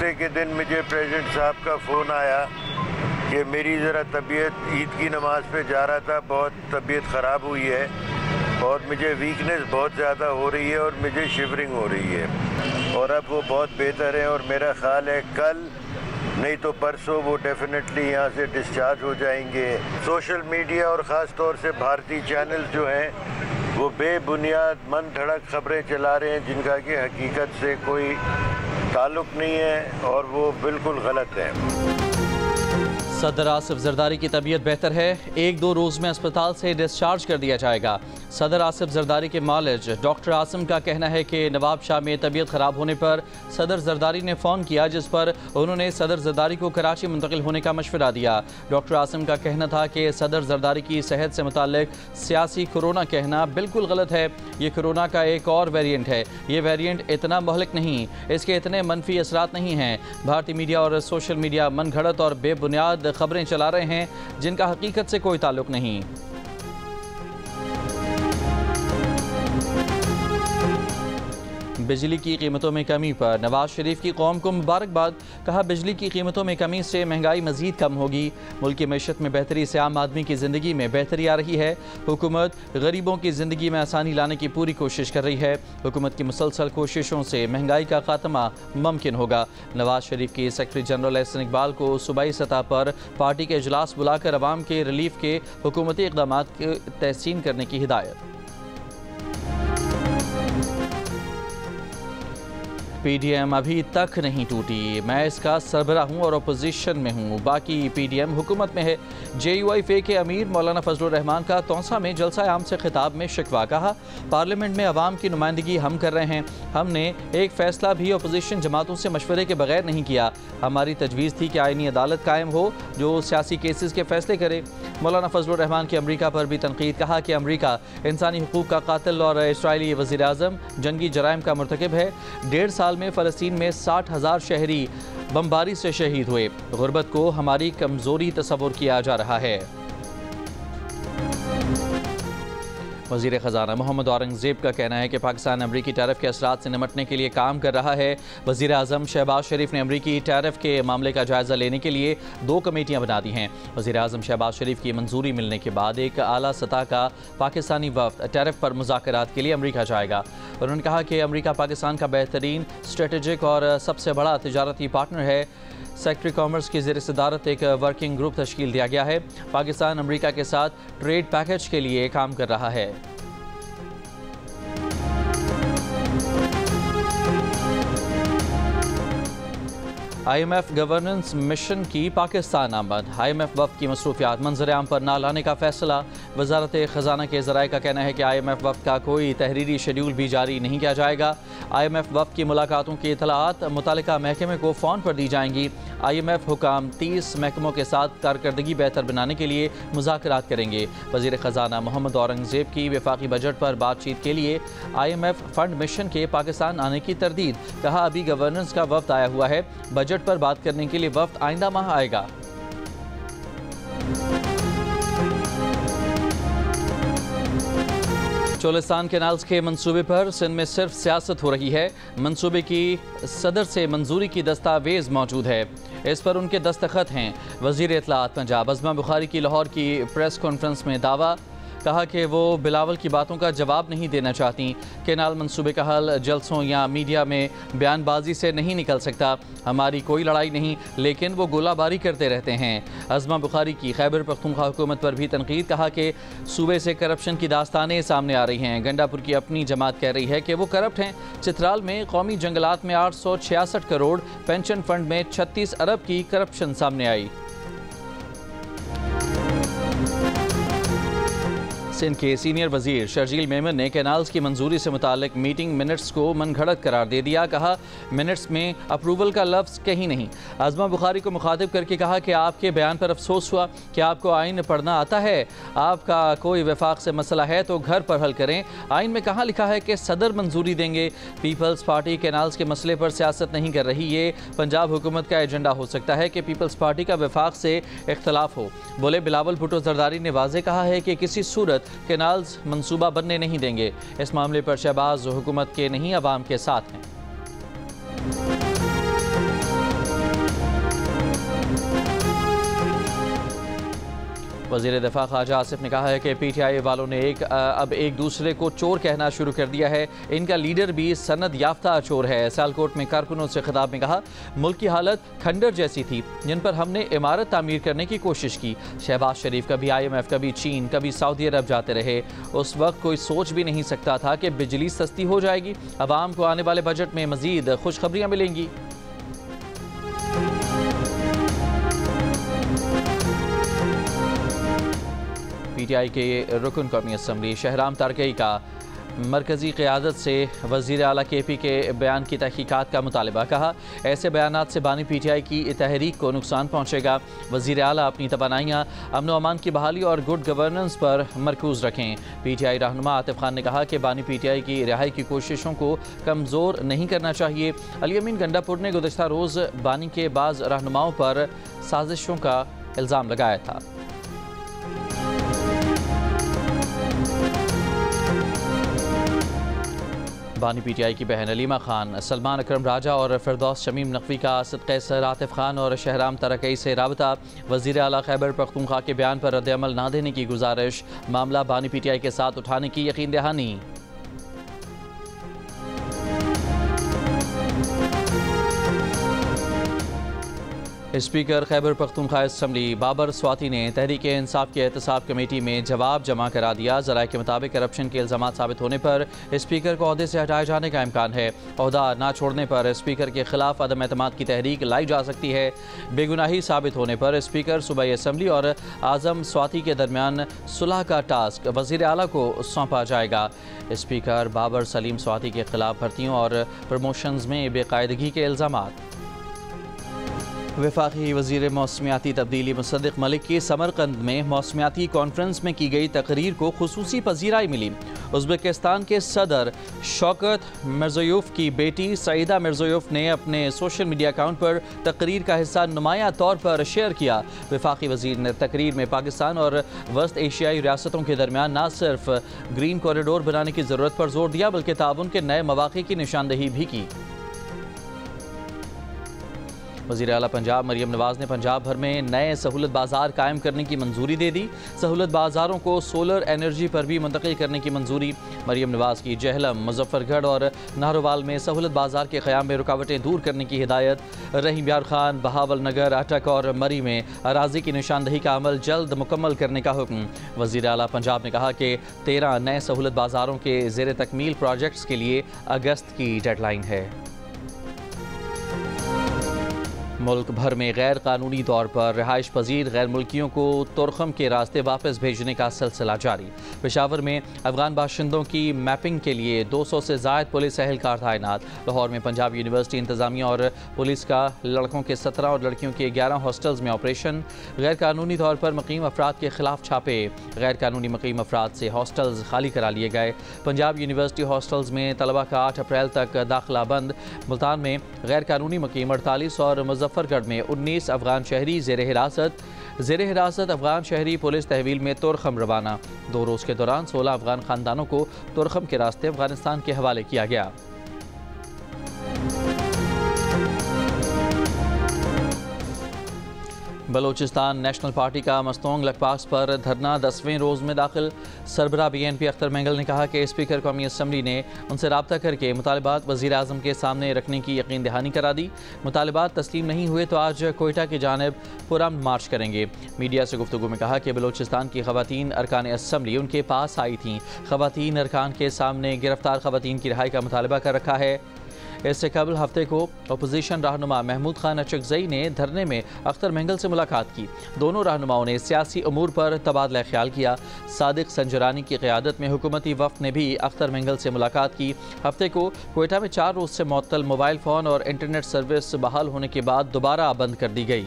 दूसरे के दिन मुझे प्रेसिडेंट साहब का फ़ोन आया कि मेरी ज़रा तबीयत, ईद की नमाज़ पे जा रहा था, बहुत तबीयत ख़राब हुई है और मुझे वीकनेस बहुत ज़्यादा हो रही है और मुझे शिवरिंग हो रही है और अब वो बहुत बेहतर है और मेरा ख्याल है कल नहीं तो परसों वो डेफिनेटली यहाँ से डिस्चार्ज हो जाएंगे। सोशल मीडिया और ख़ास तौर से भारतीय चैनल जो हैं वो बेबुनियाद मन धड़क खबरें चला रहे हैं जिनका कि हकीकत से कोई ताल्लुक़ नहीं है और वो बिल्कुल गलत है। सदर आसिफ जरदारी की तबीयत बेहतर है, 1-2 रोज़ में अस्पताल से डिस्चार्ज कर दिया जाएगा। सदर आसिफ जरदारी के मालिज डॉक्टर आसिम का कहना है कि नवाब शाह में तबीयत ख़राब होने पर सदर जरदारी ने फ़ोन किया, जिस पर उन्होंने सदर जरदारी को कराची मुंतकिल होने का मशवरा दिया। डॉक्टर आसिम का कहना था कि सदर जरदारी की सेहत से मुताल्लिक सियासी कोरोना कहना बिल्कुल गलत है। ये कोरोना का एक और वेरिएंट है, ये वेरिएंट इतना महलिक नहीं, इसके इतने मनफी असरात नहीं हैं। भारतीय मीडिया और सोशल मीडिया मन घड़त और बेबुनियाद खबरें चला रहे हैं जिनका हकीकत से कोई ताल्लुक नहीं। बिजली की कीमतों में कमी पर नवाज शरीफ की कौम को मुबारकबाद। कहा, बिजली की कीमतों में कमी से महंगाई मजीद कम होगी। मुल्क की मैशत में बेहतरी से आम आदमी की ज़िंदगी में बेहतरी आ रही है। हुकूमत गरीबों की ज़िंदगी में आसानी लाने की पूरी कोशिश कर रही है। हुकूमत की मुसलसल कोशिशों से महंगाई का खात्मा मुमकिन होगा। नवाज शरीफ की सेक्रेटरी जनरल एहसन इकबाल को सूबाई सतह पर पार्टी के इजलास बुलाकर अवाम के रिलीफ के हुकूमती इक़दाम की तहसीन करने की हिदायत। पीडीएम अभी तक नहीं टूटी, मैं इसका सरबराह हूँ और अपोजिशन में हूँ, बाकी पीडीएम हुकूमत में है। JUIF के अमीर मौलाना फजलुर रहमान का तौसा में जलसा आम से खिताब में शिकवा। कहा, पार्लियामेंट में अवाम की नुमाइंदगी हम कर रहे हैं, हमने एक फ़ैसला भी अपोजिशन जमातों से मशवरे के बगैर नहीं किया। हमारी तजवीज़ थी कि आईनी अदालत कायम हो जो सियासी केसेस के फ़ैसले करे। मौलाना फजलुर रहमान की अमरीका पर भी तनकीद। कहा कि अमरीका इंसानी हुकूक का कातिल और इसराइली वज़ीर आज़म जंगी जराइम का मुर्तकिब है। 1.5 साल में फ़लस्तीन में 60,000 शहरी बमबारी से शहीद हुए। गुर्बत को हमारी कमज़ोरी तस्वुर किया जा रहा है। वज़ीर ख़ज़ाना मोहम्मद औरंगज़ेब का कहना है कि पाकिस्तान अमरीकी टैरिफ के असरात से निमटने के लिए काम कर रहा है। वज़ीर आज़म शहबाज शरीफ ने अमरीकी टैरिफ के मामले का जायज़ा लेने के लिए 2 कमेटियाँ बना दी हैं। वज़ीर आज़म शहबाज शरीफ की मंजूरी मिलने के बाद एक आला सतह का पाकिस्तानी वफ़द टैरिफ पर मुज़ाकरात के लिए अमरीका जाएगा। उन्होंने कहा कि अमरीका पाकिस्तान का बेहतरीन स्ट्रेटेजिक और सबसे बड़ा तिजारती पार्टनर है। सेक्रेटरी कॉमर्स की ज़ेर सदारत एक वर्किंग ग्रुप तश्कील दिया गया है। पाकिस्तान अमरीका के साथ ट्रेड पैकेज के लिए काम कर रहा है। IMF गवर्नेंस मिशन की पाकिस्तान आमद। IMF वफ़द की मसरूफियात मंजर आम पर ना लाने का फैसला। वजारत ख़जाना के ज़राए का कहना है कि IMF वफ़द का कोई तहरीरी शेड्यूल भी जारी नहीं किया जाएगा। IMF वफ़द की मुलाकातों की इतलात मुतल्लिका महकमे को फ़ोन पर दी जाएंगी। IMF हुकाम 30 महकमों के साथ कारकर्दगी बेहतर बनाने के लिए मुज़ाकरात करेंगे। वज़ीर ख़ज़ाना मोहम्मद औरंगज़ेब की वफाकी बजट पर बातचीत के लिए IMF फंड मिशन के पाकिस्तान आने की तरदीद। कहा, अभी गवर्नेंस का वफ़द आया हुआ है, बजट पर बात करने के लिए वफ़द आइंदा माह आएगा। चोलिस्तान कैनाल्स के मंसूबे पर सिंध में सिर्फ सियासत हो रही है। मंसूबे की सदर से मंजूरी की दस्तावेज मौजूद है, इस पर उनके दस्तखत हैं। वज़ीर इत्तलाआत पंजाब अज़मा बुखारी की लाहौर की प्रेस कॉन्फ्रेंस में दावा। कहा कि वो बिलावल की बातों का जवाब नहीं देना चाहती। कैनाल मंसूबे का हल जलसों या मीडिया में बयानबाजी से नहीं निकल सकता। हमारी कोई लड़ाई नहीं, लेकिन वो गोलाबारी करते रहते हैं। अज़मा बुखारी की खैबर पख्तूनख्वा हुकूमत पर भी तनकीद। कहा कि सूबे से करप्शन की दास्तानें सामने आ रही हैं। गंडापुर की अपनी जमात कह रही है कि वो करप्ट हैं। चित्राल में कौमी जंगलात में 866 करोड़, पेंशन फंड में 36 अरब की करप्शन सामने आई। सिंध के सीनियर वजीर शर्जील मेमन ने कैनाल्स की मंजूरी से मुतालिक मीटिंग मिनट्स को मनगढ़ंत करार दे दिया। कहा, मिनट्स में अप्रूवल का लफ्ज़ कहीं नहीं। अज़मा बुखारी को मुखातिब करके कहा कि आपके बयान पर अफसोस हुआ कि आपको आइन पढ़ना आता है। आपका कोई वफाक से मसला है तो घर पर हल करें। आइन में कहाँ लिखा है कि सदर मंजूरी देंगे। पीपल्स पार्टी कैनाल्स के मसले पर सियासत नहीं कर रही। ये पंजाब हुकूमत का एजेंडा हो सकता है कि पीपल्स पार्टी का वफाक से इख्तलाफ हो। बोले बिलावल भुट्टो जरदारी ने वाज़े कहा है कि किसी सूरत कैनाल्स मंसूबा बनने नहीं देंगे। इस मामले पर शहबाज हुकूमत के नहीं, अवाम के साथ हैं। वज़ीर दिफा ख्वाजा आसिफ ने कहा है कि PTI वालों ने अब एक दूसरे को चोर कहना शुरू कर दिया है। इनका लीडर भी सनद याफ्ता चोर है। सियालकोट में कारकुनों से खिताब में कहा, मुल्क की हालत खंडर जैसी थी जिन पर हमने इमारत तामीर करने की कोशिश की। शहबाज शरीफ कभी IMF, कभी चीन, कभी सऊदी अरब जाते रहे। उस वक्त कोई सोच भी नहीं सकता था कि बिजली सस्ती हो जाएगी। अवाम को आने वाले बजट में मजीद खुशखबरियाँ मिलेंगी। PTI के रुकन कौमी असम्बली शहराम तारकई का मरकज़ी क़यादत से वज़ीर आला KP के बयान की तहकीकात का मुतालबा। कहा, ऐसे बयानात से बानी PTI की तहरीक को नुकसान पहुँचेगा। वज़ीर आला अपनी तवानाइयाँ अमन व अमान की बहाली और गुड गवर्नेंस पर मरकूज़ रखें। PTI रहनुमा आतिफ खान ने कहा कि बानी PTI की रिहाई की कोशिशों को कमज़ोर नहीं करना चाहिए। अली अमीन गंडापुर ने गुज़श्ता रोज़ बानी के बाज़ रहनुमाओं पर साजिशों का इल्ज़ाम लगाया था। बानी PTI की बहन अलीमा खान, सलमान अकरम राजा और फिरदौस शमीम नकवी का असद कैसर, आतिफ खान और शहराम तारकई से राबता। वज़ीर आला खैबर पख्तूनख्वा के बयान पर रद्द-ए-अमल ना देने की गुजारिश। मामला बानी PTI के साथ उठाने की यकीन दहानी। स्पीकर खैबर पख्तूनख्वा असम्बली बाबर स्वाति ने तहरीक इंसाफ की एहतसाब कमेटी में जवाब जमा करा दिया। ज़राए के मुताबिक करप्शन के इल्ज़ामात साबित होने पर स्पीकर को ओहदे से हटाए जाने का इम्कान है। ओहदा ना छोड़ने पर स्पीकर के खिलाफ अदम एतमाद की तहरीक लाई जा सकती है। बेगुनाही साबित होने पर स्पीकर सूबाई असम्बली और आज़म स्वाति के दरमियान सुलह का टास्क वज़ीर आला को सौंपा जाएगा। स्पीकर बाबर सलीम स्वाति के खिलाफ भर्तियों और प्रमोशंस में बेकायदगी के इल्ज़ामात। वफाकी वज़ीर मौसमियाती तब्दीली मुसद्दिक़ मलिक की समरकंद में मौसमियाती कॉन्फ्रेंस में की गई तकरीर को खुसूसी पजीराई मिली। उज़्बेकिस्तान के सदर शौकत मिर्ज़ोयोफ की बेटी सईदा मिर्ज़ोयोफ ने अपने सोशल मीडिया अकाउंट पर तकरीर का हिस्सा नुमाया तौर पर शेयर किया। वफाकी वज़ीर ने तकरीर में पाकिस्तान और वस्त एशियाई रियासतों के दरमियान न सिर्फ ग्रीन कॉरिडोर बनाने की ज़रूरत पर जोर दिया बल्कि ताउन के नए मौक़े की निशानदही भी की। वज़ीर आला पंजाब मरियम नवाज़ ने पंजाब भर में नए सहूलत बाज़ार कायम करने की मंजूरी दे दी। सहूलत बाज़ारों को सोलर एनर्जी पर भी मुंतकिल करने की मंजूरी। मरियम नवाज़ की जहलम, मुजफ्फरगढ़ और नाहरोवाल में सहूलत बाज़ार के क़याम में रुकावटें दूर करने की हिदायत। रहीम यार खान, बहावल नगर, अटक और मरी में अराजी की निशानदही का अमल जल्द मुकम्मल करने का हुक्म। वज़ीर आला पंजाब ने कहा कि 13 नए सहूलत बाज़ारों के ज़ेर तकमील प्रोजेक्ट्स के लिए अगस्त की डेडलाइन है। मुल्क भर में गैर कानूनी तौर पर रिहाइश पजीर गैर मुल्कियों को तुरखम के रास्ते वापस भेजने का सिलसिला जारी। पेशावर में अफगान बाशिंदों की मैपिंग के लिए 200 से ज़ायद पुलिस एहलकार तैनात। लाहौर में पंजाब यूनिवर्सिटी इंतजामिया और पुलिस का लड़कों के 17 और लड़कियों के 11 हॉस्टल्स में ऑपरेशन। गैर कानूनी तौर पर मुकीम अफराद के खिलाफ छापे। गैर कानूनी मुकीम अफराद से हॉस्टल्स खाली करा लिए गए। पंजाब यूनिवर्सिटी हॉस्टल्स में तलबा का 8 अप्रैल तक दाखिला बंद। मुल्तान में गैर कानूनी मुकीम 48 और मुजफ्फरगढ़ में 19 अफगान शहरी ज़ेर हिरासत अफगान शहरी पुलिस तहवील में तुरखम रवाना। 2 रोज़ के दौरान 16 अफगान खानदानों को तुरखम के रास्ते अफगानिस्तान के हवाले किया गया। बलोचिस्तान नेशनल पार्टी का मस्तोंग लकपाक्स पर धरना 10वें रोज़ में दाखिल। सरबराह BNP अख्तर मेंगल ने कहा कि स्पीकर कौमी असम्बली ने उनसे रब्ता करके मुतालबात वज़ीर आज़म के सामने रखने की यकीन दहानी करा दी। मुतालबात तस्लीम नहीं हुए तो आज कोयटा की जानिब पुरअमन मार्च करेंगे। मीडिया से गुफ्तगू में कहा कि बलोचिस्तान की ख़वातीन अरकान असम्बली उनके पास आई थीं। ख़वातीन अरकान के सामने गिरफ्तार ख़वातीन की रिहाई का मुतालबा कर रखा है। इससे कबल हफ्ते को अपोजिशन रहनुमा महमूद खान अचकजई ने धरने में अख्तर मेंगल से मुलाकात की। दोनों रहनुमाओं ने सियासी अमूर पर तबादला ख्याल किया। सादिक संजरानी की क़यादत में हुकूमती वफ़द ने भी अख्तर मेंगल से मुलाकात की। हफ्ते को कोयटा में 4 रोज़ से मुअत्तल मोबाइल फ़ोन और इंटरनेट सर्विस बहाल होने के बाद दोबारा बंद कर दी गई।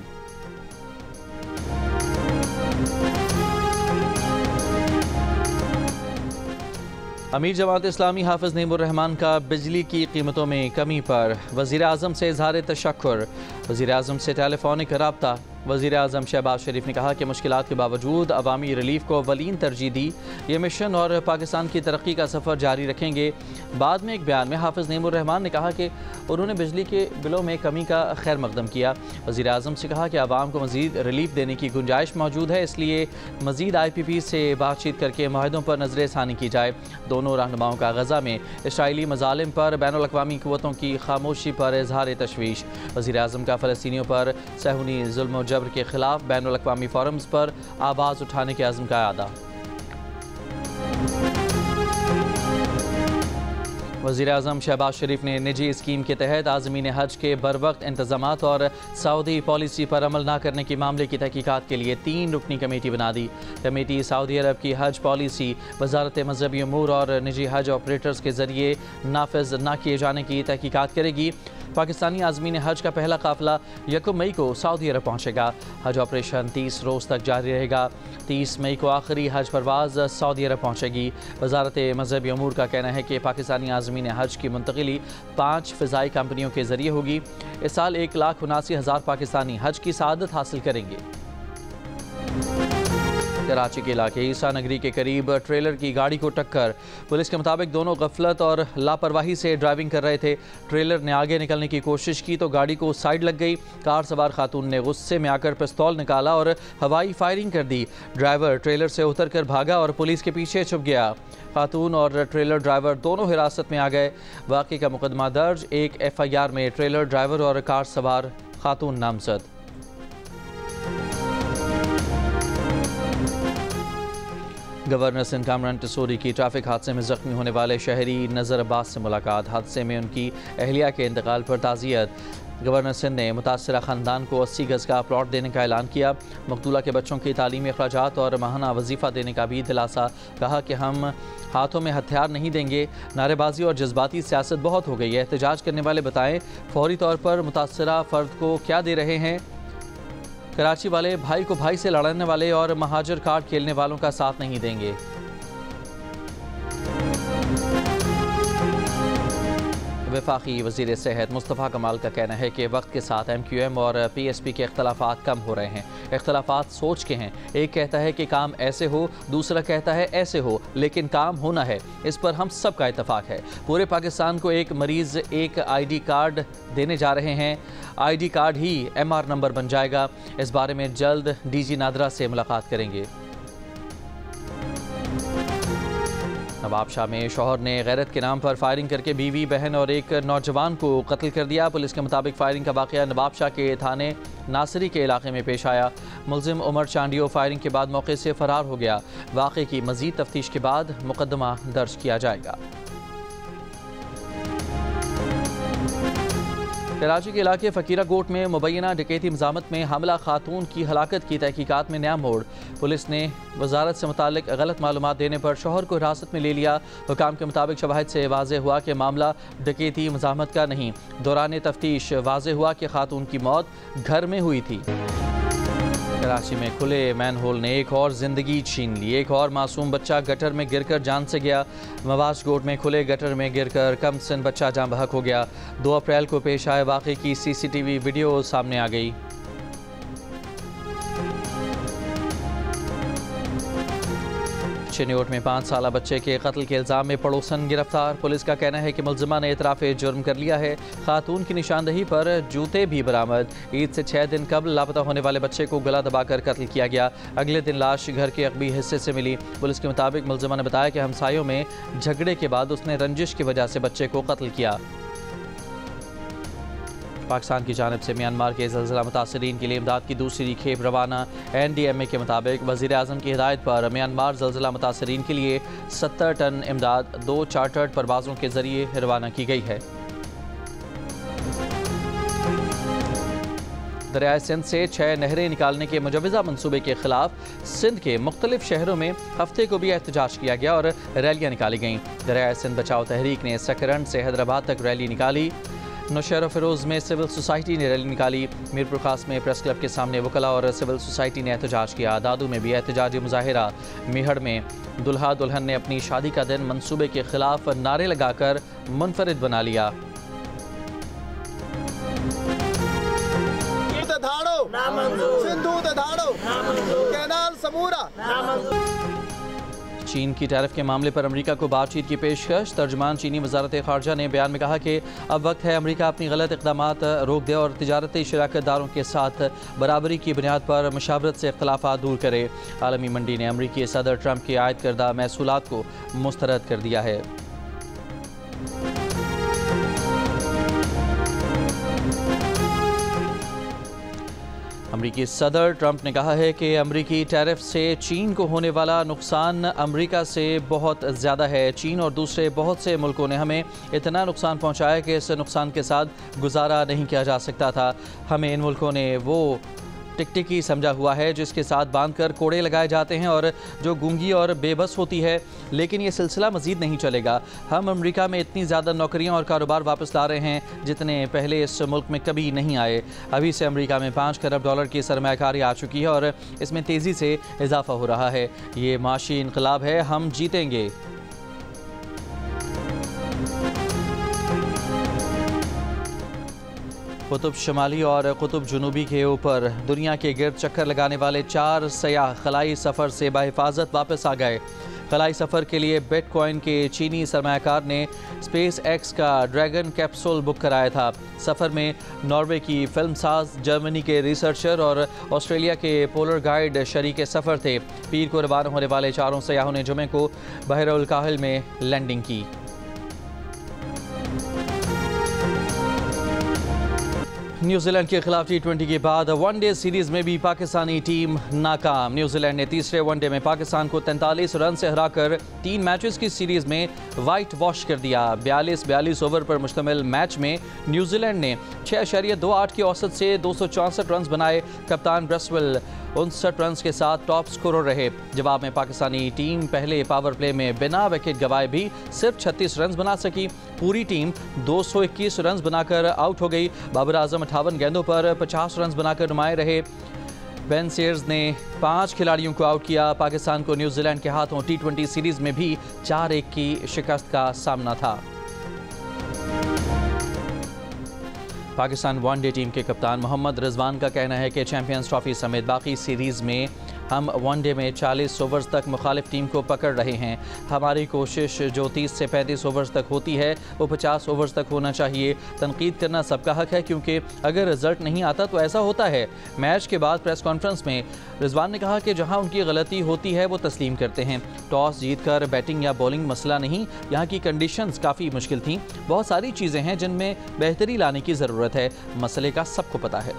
अमीर जमात इस्लामी हाफिज़ नईमुर्रहमान का बिजली की कीमतों में कमी पर वज़ीर आज़म से इज़हार तशक्कुर। वज़ीर आज़म से टेलीफोनिक रब्ता। वज़ीर आज़म शहबाज शरीफ ने कहा कि मुश्किलात के बावजूद अवामी रिलीफ को अवलीन तरजीह दी। ये मिशन और पाकिस्तान की तरक्की का सफ़र जारी रखेंगे। बाद में एक बयान में हाफिज़ नईमुर रहमान ने कहा कि उन्होंने बिजली के बिलों में कमी का खैर मकदम किया। वज़ीर आज़म से कहा कि आवाम को मज़ीद रिलीफ देने की गुंजाइश मौजूद है, इसलिए मज़ीद IPP से बातचीत करके माहिदों पर नज़र षानी की जाए। दोनों रहनुमाओं का गज़ा में इसराइली मज़ालिम पर बैनुल-अक़वामी क़ुव्वतों की खामोशी पर इज़हार तशवीश। वज़ीर आज़म का फ़लस्तीनियों पर सहूनी ज़ुल्म जबर के खिलाफ बैनुल-अक़वामी फोरम्स पर आवाज़ उठाने के अज़्म का अदा। वज़ीर आज़म शहबाज शरीफ ने निजी स्कीम के तहत आज़मीन हज के बरवक्त इंतज़ामात और सऊदी पॉलिसी पर अमल न करने के मामले की तहकीकात के लिए 3 रुकनी कमेटी बना दी। कमेटी सऊदी अरब की हज पॉलिसी, वज़ारत मज़हबी उमूर और निजी हज ऑपरेटर्स के ज़रिए नाफिज न किए जाने की तहकीकात करेगी। पाकिस्तानी आज़मीन हज का पहला काफ़िला 1 मई को सऊदी अरब पहुँचेगा। हज ऑपरेशन 30 रोज़ तक जारी रहेगा। 30 मई को आखिरी हज परवाज़ सऊदी अरब पहुँचेगी। वज़ारत मज़हबी उमूर का कहना है कि पाकिस्तानी आज़मीन हज की मुंतकिली 5 फ़िज़ाई कंपनियों के ज़रिए होगी। इस साल 1,79,000 पाकिस्तानी हज की सआदत हासिल करेंगे। कराची के इलाके ईसा नगरी के करीब ट्रेलर की गाड़ी को टक्कर। पुलिस के मुताबिक दोनों गफलत और लापरवाही से ड्राइविंग कर रहे थे। ट्रेलर ने आगे निकलने की कोशिश की तो गाड़ी को साइड लग गई। कार सवार खातून ने गुस्से में आकर पिस्तौल निकाला और हवाई फायरिंग कर दी। ड्राइवर ट्रेलर से उतरकर भागा और पुलिस के पीछे छुप गया। खातून और ट्रेलर ड्राइवर दोनों हिरासत में आ गए। वाक़े का मुकदमा दर्ज। एक FIR में ट्रेलर ड्राइवर और कार सवार खातून नामजद। गवर्नर सिंध कामरान टसूरी की ट्रैफिक हादसे में जख्मी होने वाले शहरी नज़र अब्बास से मुलाकात। हादसे में उनकी अहलिया के इंतकाल पर ताज़ियत। गवर्नर सिंध ने मुतासरा ख़ानदान को 80 गज़ का प्लॉट देने का ऐलान किया। मकतूला के बच्चों की तालीमी अखराजात और माहाना वजीफ़ा देने का भी दिलासा। कहा कि हम हाथों में हथियार नहीं देंगे। नारेबाजी और जज्बाती सियासत बहुत हो गई है। एहतजाज करने वाले बताएं फौरी तौर पर मुतासरा फ़र्द को क्या दे रहे हैं। कराची वाले भाई को भाई से लड़ने वाले और महाजर कार्ड खेलने वालों का साथ नहीं देंगे। वफाकी वज़ीर सेहत मुस्तफ़ा कमाल का कहना है कि वक्त के साथ MQM और PSP के अख्तलाफात कम हो रहे हैं। अख्तलाफात सोच के हैं। एक कहता है कि काम ऐसे हो, दूसरा कहता है ऐसे हो, लेकिन काम होना है। इस पर हम सब का इत्तफाक है। पूरे पाकिस्तान को एक मरीज़ एक ID कार्ड देने जा रहे हैं। ID कार्ड ही MR नंबर बन जाएगा। इस बारे में जल्द DG नादरा से मुलाकात करेंगे। नवाबशाह में शौहर ने गैरत के नाम पर फायरिंग करके बीवी, बहन और एक नौजवान को कत्ल कर दिया। पुलिस के मुताबिक फायरिंग का वाक़या नवाबशाह के थाने नासरी के इलाके में पेश आया। मुलजिम उमर चांडियो फायरिंग के बाद मौके से फरार हो गया। वाक़े की मज़ीद तफ्तीश के बाद मुकदमा दर्ज किया जाएगा। कराची के इलाके फ़कीरा कोट में मुबैना डकैती मज़ामत में हमला खातून की हलाकत की तहकीकात में नया मोड़। पुलिस ने वजारत से मुतालिक गलत मालूमात देने पर शौहर को हिरासत में ले लिया। हुकाम के मुताबिक शवाहिद से वाज़े हुआ कि मामला डकैती मज़ामत का नहीं। दौरान तफ्तीश वाज़े हुआ कि खातून की मौत घर में हुई थी। कराची में खुले मैनहोल ने एक और ज़िंदगी छीन ली। एक और मासूम बच्चा गटर में गिरकर जान से गया। मवाज कोट में खुले गटर में गिरकर कम सिन बच्चा जान बहक हो गया। 2 अप्रैल को पेश आए वाक़े की CCTV वीडियो सामने आ गई। चिन्योट में 5 साला बच्चे के कत्ल के इल्ज़ाम में पड़ोसन गिरफ्तार। पुलिस का कहना है कि मुलजिमा ने इतराफ़े जुर्म कर लिया है। खातून की निशानदही पर जूते भी बरामद। ईद से 6 दिन कबल लापता होने वाले बच्चे को गला दबाकर कत्ल किया गया। अगले दिन लाश घर के अगबी हिस्से से मिली। पुलिस के मुताबिक मुलजिमा ने बताया कि हमसायों में झगड़े के बाद उसने रंजिश की वजह से बच्चे को कत्ल किया। पाकिस्तान की जानिब से म्यांमार के ज़लज़ला मुतासरीन के लिए इमदाद की दूसरी खेप रवाना। NDMA के मुताबिक वज़ीर आज़म की हिदायत पर म्यांमार ज़लज़ला मुतासरीन के लिए 70 टन इमदाद 2 चार्टर्ड परवाज़ों के ज़रिए रवाना की गई है। दरियाए सिंध से 6 नहरें निकालने के मुजवज़ा मनसूबे के खिलाफ सिंध के मुख्तलिफ शहरों में हफ्ते को भी एहतजाज किया गया और रैलियाँ निकाली गईं। दरियाए सिंध बचाओ तहरीक ने सकरंड से हैदराबाद तक रैली निकाली। नौशहरा फिरोज़ में सिविल सोसाइटी ने रैली निकाली। मीरपुर खास में प्रेस क्लब के सामने वकला और सिविल सोसाइटी ने एहतजाज किया। दादू में भी एहतजाजी मुजाहिरा। मेहड़ में दुल्हा दुल्हन ने अपनी शादी का दिन मनसूबे के खिलाफ नारे लगाकर मुनफरिद बना लिया। सिंध कैनाल समूरा। चीन की टैरिफ के मामले पर अमेरिका को बातचीत की पेशकश। तर्जुमान चीनी वजारत खारजा ने बयान में कहा कि अब वक्त है अमेरिका अपनी गलत इक़दामात रोक दे और तिजारती शराकतदारों के साथ बराबरी की बुनियाद पर मशावरत से इख्तलाफात दूर करे। आलमी मंडी ने अमेरिकी सदर ट्रंप की आयद करदा महसूलात को मुस्तरद कर दिया है। अमरीकी सदर ट्रंप ने कहा है कि अमरीकी टैरिफ से चीन को होने वाला नुकसान अमरीका से बहुत ज़्यादा है। चीन और दूसरे बहुत से मुल्कों ने हमें इतना नुकसान पहुंचाया कि इस नुकसान के साथ गुजारा नहीं किया जा सकता था। हमें इन मुल्कों ने वो टिकटिकी समझा हुआ है जिसके साथ बांधकर कोड़े लगाए जाते हैं और जो गूंगी और बेबस होती है। लेकिन ये सिलसिला मज़ीद नहीं चलेगा। हम अमेरिका में इतनी ज़्यादा नौकरियां और कारोबार वापस ला रहे हैं जितने पहले इस मुल्क में कभी नहीं आए। अभी से अमेरिका में $5 खरब की सरमायाकारी आ चुकी है और इसमें तेज़ी से इजाफा हो रहा है। ये माशी इनकलाब है, हम जीतेंगे। कुतुब शुमाली और कुतुब जुनूबी के ऊपर दुनिया के गिर्द चक्कर लगाने वाले 4 सयाह खलाई सफ़र से बाहिफाजत वापस आ गए। खलाई सफ़र के लिए बिटकॉइन के चीनी सरमायाकार ने स्पेस एक्स का ड्रैगन कैप्सूल बुक कराया था। सफ़र में नॉर्वे की फिल्मसाज, जर्मनी के रिसर्चर और ऑस्ट्रेलिया के पोलर गाइड शरीक सफ़र थे। पीर को रवाना होने वाले 4 सयाहों ने जुमे को बहरुल काहिल में लैंडिंग की। न्यूजीलैंड के खिलाफ T20 के बाद वनडे सीरीज़ में भी पाकिस्तानी टीम नाकाम। न्यूजीलैंड ने तीसरे वनडे में पाकिस्तान को 43 रन से हराकर 3 मैचेस की सीरीज़ में वाइट वॉश कर दिया। 42 ओवर पर मुश्तमिल मैच में न्यूजीलैंड ने 6.28 की औसत से 264 रन बनाए। कप्तान ब्रेसवेल 59 रन के साथ टॉप स्कोरर रहे। जवाब में पाकिस्तानी टीम पहले पावर प्ले में बिना विकेट गंवाए भी सिर्फ 36 रन बना सकी। पूरी टीम 221 रन बनाकर आउट हो गई। बाबर आजम 58 गेंदों पर 50 रन बनाकर नुमाए रहे। बेन सेयर्स ने 5 खिलाड़ियों को आउट किया। पाकिस्तान को न्यूजीलैंड के हाथों T20 सीरीज़ में भी 4-1 की शिकस्त का सामना था। पाकिस्तान वनडे टीम के कप्तान मोहम्मद रिजवान का कहना है कि चैंपियंस ट्रॉफी समेत बाकी सीरीज़ में हम वनडे में 40 ओवर्स तक मुखालिफ टीम को पकड़ रहे हैं। हमारी कोशिश जो 30 से 35 ओवर्स तक होती है वो 50 ओवर्स तक होना चाहिए। तनकीद करना सबका हक है क्योंकि अगर रिजल्ट नहीं आता तो ऐसा होता है। मैच के बाद प्रेस कॉन्फ्रेंस में रिजवान ने कहा कि जहां उनकी गलती होती है वो तस्लीम करते हैं। टॉस जीतकर बैटिंग या बॉलिंग मसला नहीं, यहाँ की कंडीशंस काफ़ी मुश्किल थीं। बहुत सारी चीज़ें हैं जिनमें बेहतरी लाने की ज़रूरत है। मसले का सबको पता है।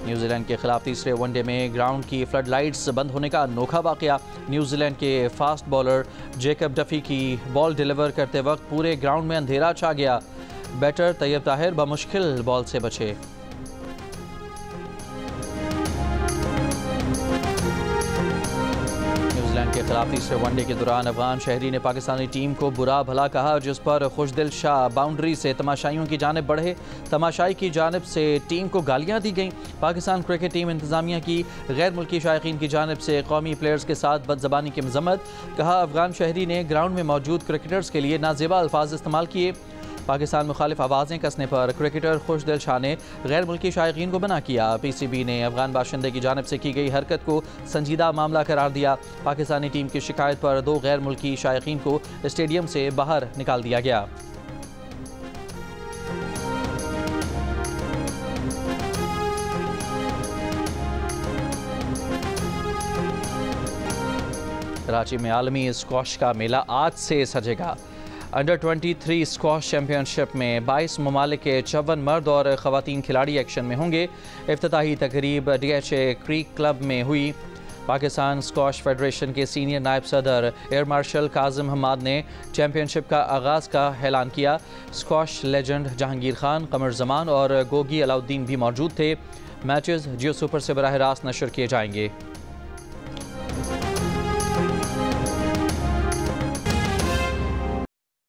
न्यूजीलैंड के खिलाफ तीसरे वनडे में ग्राउंड की फ्लड लाइट्स बंद होने का अनोखा वाकया। न्यूजीलैंड के फास्ट बॉलर जेकब डफी की बॉल डिलीवर करते वक्त पूरे ग्राउंड में अंधेरा छा गया। बैटर तैयब ताहिर बमुश्किल बॉल से बचे। न्यूजीलैंड के खिलाफ तीसरे वनडे के दौरान अफगान शहरी ने पाकिस्तानी टीम को बुरा भला कहा, जिस पर खुशदिल शाह बाउंड्री से तमाशाइयों की जानिब बढ़े। तमाशाई की जानिब से टीम को गालियां दी गईं। पाकिस्तान क्रिकेट टीम इंतजामिया की गैर मुल्की शायकीन की जानिब से कौमी प्लेयर्स के साथ बदज़बानी की मजम्मत। कहा अफगान शहरी ने ग्राउंड में मौजूद क्रिकेटर्स के लिए नाजेबा अल्फाज इस्तेमाल किए। पाकिस्तान मुखालिफ आवाज़ें कसने पर क्रिकेटर खुशदिल शाह ने गैर मुल्की शायकीन को मना किया। PCB ने अफगान बाशिंदे की जानिब से की गई हरकत को संजीदा मामला करार दिया। पाकिस्तानी टीम की शिकायत पर 2 गैर मुल्की शायकीन को स्टेडियम से बाहर निकाल दिया गया। कराची में आलमी स्क्वॉश का मेला आज से सजेगा। अंडर 23 स्क्वॉश चैम्पियनशिप में 22 ममालिक के 54 मर्द और ख़वातीन खिलाड़ी एक्शन में होंगे। इफ्तिताही तकरीब DHA क्रीक क्लब में हुई। पाकिस्तान स्क्वॉश फेडरेशन के सीनियर नायब सदर एयर मार्शल काजिम हमाद ने चैम्पियनशिप का आगाज़ का ऐलान किया। स्क्वॉश लेजेंड जहांगीर खान, कमर जमान और गोगी अलाउद्दीन भी मौजूद थे। मैचेस जियो सुपर से बराह रास्त नशर किए जाएंगे।